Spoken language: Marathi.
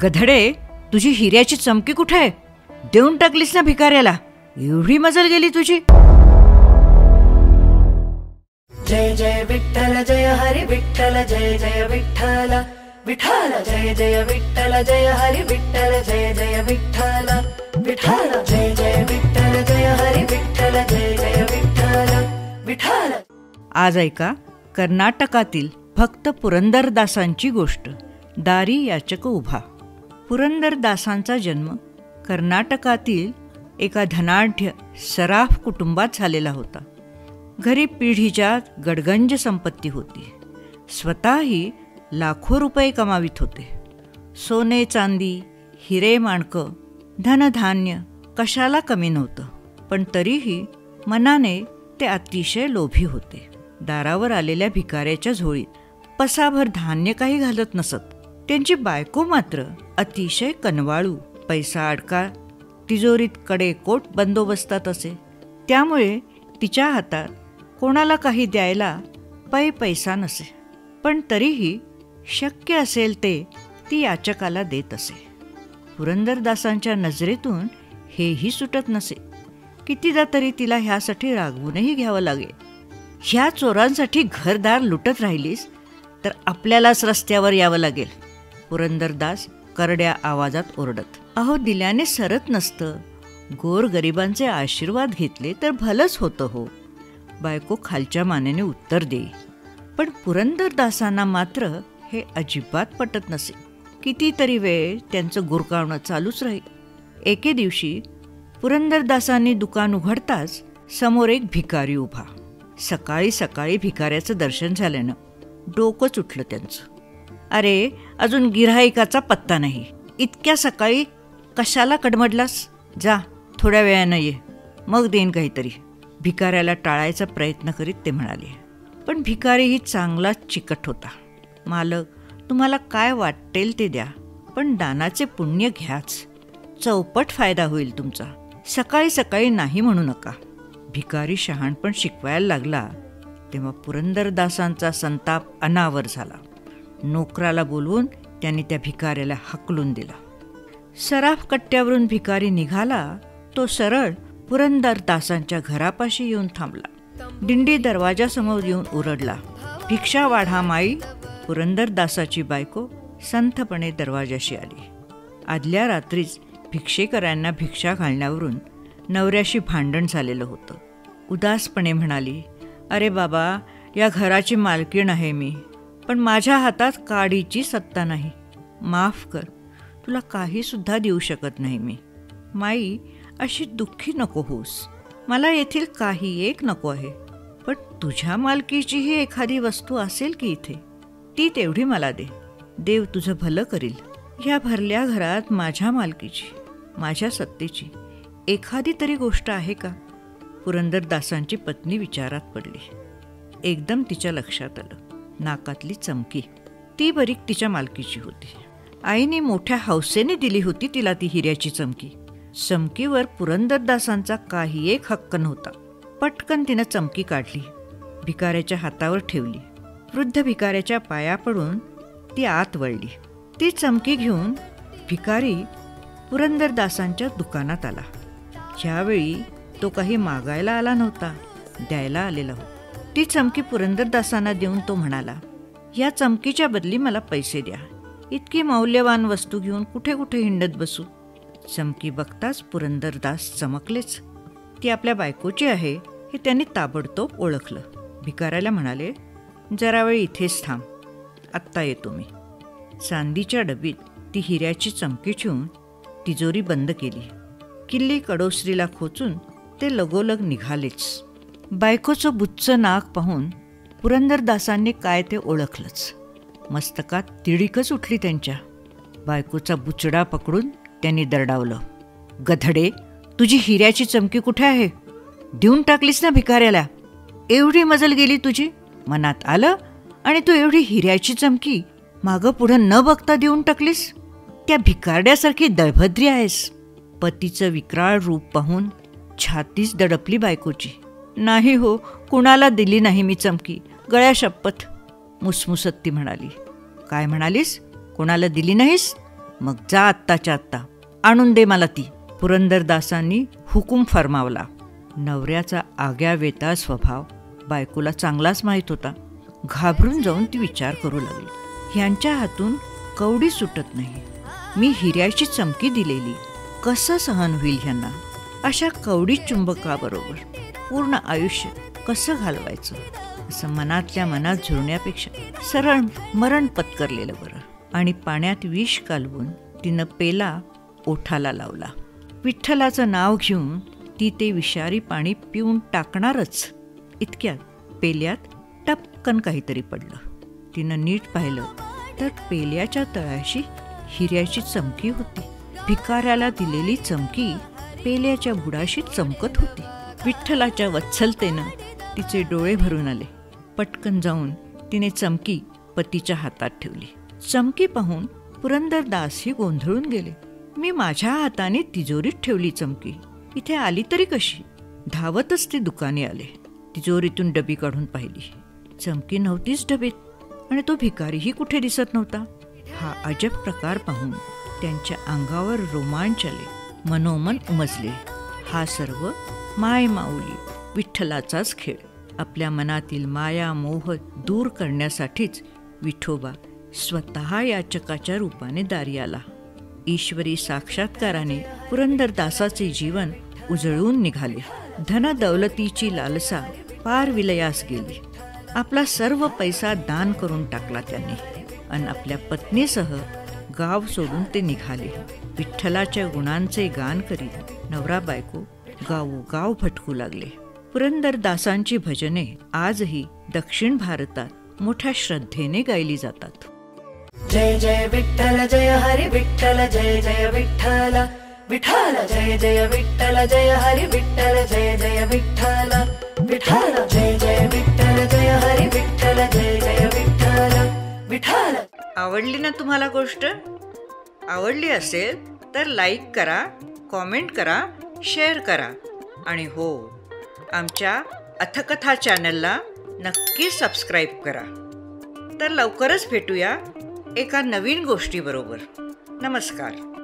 गधडे, तुझी हिऱ्याची चमकी कुठे आहे? देऊन टाकलीस ना भिकाऱ्याला? एवढी मजल गेली तुझी? जय जय विठ्ठल जय हरी विठ्ठल जय जय विठ्ठल विठ्ठल जय जय विठ्ठल जय हरी विठ्ठल जय जय विठ्ठल विठ्ठल जय जय विठ्ठल जय हरी विठ्ठल जय जय विठ्ठल विठ्ठल. आज ऐका कर्नाटकातील भक्त पुरंदरदासांची गोष्ट. दारी याचक उभा. पुरंदरदासांचा जन्म कर्नाटकातील एका धनाढ्य सराफ कुटुंबात झालेला होता. घरी पिढीच्या गडगंज संपत्ती होती. स्वतःही लाखो रुपये कमावित होते. सोने चांदी, हिरे माणकं, धनधान्य कशाला कमी नव्हतं. पण तरीही मनाने ते अतिशय लोभी होते. दारावर आलेल्या भिकाऱ्याच्या झोळीत पसाभर धान्य काही घालत नसत. त्यांची बायको मात्र अतिशय कनवाळू. पैसा अडका तिजोरीत कडेकोट बंदोबस्तात असे. त्यामुळे तिच्या हातात कोणाला काही द्यायला पैसा नसे. पण तरीही शक्य असेल ते ती याचकाला देत असे. पुरंदरदासांच्या नजरेतून हेही सुटत नसे. कितीदा तरी तिला ह्यासाठी रागवूनही घ्यावं लागे. ह्या चोरांसाठी घरदार लुटत राहिलीस तर आपल्यालाच रस्त्यावर यावं लागेल. पुरंदरदास करड्या आवाजात ओरडत. अहो, दिल्याने सरत नसतं. गोरगरिबांचे आशीर्वाद घेतले तर भलंच होतं हो. बायको खालच्या मानेने उत्तर देई. पण पुरंदरदासांना मात्र हे अजिबात पटत नसे. कितीतरी वेळ त्यांचं गुरकावणं चालूच राही. एके दिवशी पुरंदरदासांनी दुकान उघडताच समोर एक भिकारी उभा. सकाळी सकाळी भिकाऱ्याचं दर्शन झाल्यानं डोकंच उठलं त्यांचं. अरे, अजून गिऱ्हाईकाचा पत्ता नाही. इतक्या सकाळी कशाला कडमडलास? जा, थोड्या वेळानं ये, मग देईन काहीतरी. भिकाऱ्याला टाळायचा प्रयत्न करीत ते म्हणाले. पण भिकारीही चांगलाच चिकट होता. मालक, तुम्हाला काय वाटेल ते द्या, पण दानाचे पुण्य घ्याच. चौपट फायदा होईल तुमचा. सकाळी सकाळी नाही म्हणू नका. भिकारी शहाणपण शिकवायला लागला तेव्हा पुरंदरदासांचा संताप अनावर झाला. नोकराला बोलवून त्यांनी त्या भिकाऱ्याला हकलून दिला. सराफ कट्ट्यावरून भिकारी निघाला तो सरळ पुरंदरदासांच्या घरापाशी येऊन थांबला. दिंडी दरवाजासमोर येऊन ओरडला, भिक्षा वाढा माई. पुरंदरदासाची बायको संथपणे दरवाजाशी आली. आदल्या रात्रीच भिक्षेकरांना भिक्षा घालण्यावरून नवऱ्याशी भांडण झालेलं होतं. उदासपणे म्हणाली, अरे बाबा, या घराची मालकीण आहे मी, पण माझ्या हातात काडीची सत्ता नाही. माफ कर, तुला काही सुद्धा देऊ शकत नाही मी. माई, अशी दुःखी नको होस. मला येथील काही एक नको आहे, पण तुझ्या मालकीचीही एखादी वस्तू असेल की इथे, ती तेवढी मला दे. देव तुझं भलं करील. ह्या भरल्या घरात माझ्या मालकीची, माझ्या सत्तेची एखादी तरी गोष्ट आहे का? पुरंदरदासांची पत्नी विचारात पडली. एकदम तिच्या लक्षात आलं, नाकातली चमकी. ती बरीक तिच्या मालकीची होती. आईने मोठ्या हौसेने दिली होती तिला ती हिऱ्याची चमकी. चमकीवर पुरंदरदासांचा काही एक हक्क नव्हता. पटकन तिनं चमकी काढली, भिकाऱ्याच्या हातावर ठेवली. वृद्ध भिकाऱ्याच्या पाया पडून ती आत वळली. ती चमकी घेऊन भिकारी पुरंदरदासांच्या दुकानात आला. ज्यावेळी तो काही मागायला आला नव्हता, द्यायला आलेला होता. ती चमकी पुरंदरदासांना देऊन तो म्हणाला, या चमकीच्या बदली मला पैसे द्या. इतकी मौल्यवान वस्तू घेऊन कुठे कुठे हिंडत बसू. चमकी बघताच पुरंदरदास चमकलेच. ती आपल्या बायकोची आहे हे त्यांनी ताबडतोब ओळखलं. भिकाऱ्याला म्हणाले, जरा वेळ इथेच थांब, आत्ता येतो मी. चांदीच्या डबीत ती हिऱ्याची चमकी ठेवून तिजोरी बंद केली. किल्ली कडोसरीला खोचून ते लगोलग निघालेच. बायकोचं बुच्चं नाक पाहून पुरंदरदासांनी काय ते ओळखलंच. मस्तकात तिडीकच उठली त्यांच्या. बायकोचा बुचडा पकडून त्यांनी दरडावलं, गधडे, तुझी हिऱ्याची चमकी कुठे आहे? देऊन टाकलीस ना भिकाऱ्याला? एवढी मजल गेली तुझी? मनात आलं आणि तू एवढी हिऱ्याची चमकी मागं पुढं न बघता देऊन टाकलीस? त्या भिकारड्यासारखी दळभद्री आहेस. पतीचं विक्राळ रूप पाहून छातीच दडपली बायकोची. नाही हो, कुणाला दिली नाही मी चमकी, गळ्या शपथ, मुसमुसत ती म्हणाली. काय म्हणालीस? कोणाला दिली नाहीस? मग जा आत्ताच्या आत्ता, आणून दे मला ती. पुरंदरदासांनी हुकूम फरमावला. नवऱ्याचा आग्यावेता स्वभाव बायकोला चांगलाच माहीत होता. घाबरून जाऊन ती विचार करू लागली, ह्यांच्या हातून कवडी सुटत नाही. मी हिऱ्याची चमकी दिलेली, कसं सहन होईल ह्यांना? अशा कवडी चुंबकाबरोबर पूर्ण आयुष्य कसं घालवायचं? असं मनातल्या मनात झुरण्यापेक्षा सरळ मरण पत्करलेलं बरं. आणि पाण्यात विष कालवून तिनं पेला ओठाला लावला. विठ्ठलाचं नाव घेऊन ती ते विषारी पाणी पिऊन टाकणारच, इतक्यात पेल्यात टपकन काहीतरी पडलं. तिनं नीट पाहिलं तर पेल्याच्या तळाशी हिऱ्याची चमकी होती. भिकाऱ्याला दिलेली चमकी पेल्याच्या बुडाशी चमकत होती. विठ्ठलाच्या वत्सलतेनं तिचे डोळे भरून आले. पटकन जाऊन तिने चमकी पतीच्या हातात ठेवली. चमकी पाहून पुरंदरदासही गोंधळून गेले. मी माझ्या हाताने तिजोरीत ठेवली चमकी, इथे आली तरी कशी? धावतच ते दुकानी आले. तिजोरीतून डबी काढून पाहिली. चमकी नव्हतीच डबीत आणि तो भिकारीही कुठे दिसत नव्हता. हा अजब प्रकार पाहून त्यांच्या अंगावर रोमांच आले, मनोमन उमजले. हा सर्व माय माऊली विठ्ठलाचाच खेळ. आपल्या मनातील माया मोह दूर करण्यासाठीच विठोबा स्वतः याचकाच्या रूपाने दारी आला. ईश्वरी साक्षात्काराने पुरंदरदासाचे जीवन उजळून निघाले. धनदौलतीची लालसा पार विलयास गेली. आपला सर्व पैसा दान करून टाकला त्यांनी आणि आपल्या पत्नीसह गाव सोडून ते निघाले. विठ्ठलाच्या गुणांचे गान करीत नवरा बायको गावोगाव भटकू लागले. पुरंदरदासांची भजने आजही दक्षिण भारतात मोठ्या श्रद्धेने गायली जातात. जय जय विठ्ठल जय हरी विठ्ठल जय जय विठ्ठल विठ्ठल जय जय विठ्ठल जय हरी विठ्ठल जय जय विठ्ठल विठ्ठल जय जय विठ्ठल जय हरी विठ्ठल जय जय विठ्ठल विठ्ठल. आवडली ना तुम्हाला गोष्ट? आवडली असेल तर लाईक करा, कॉमेंट करा, शेअर करा आणि हो, आमच्या अथकथा चॅनलला नक्की सबस्क्राईब करा. तर लवकरच भेटूया एका नवीन गोष्टीबरोबर. नमस्कार.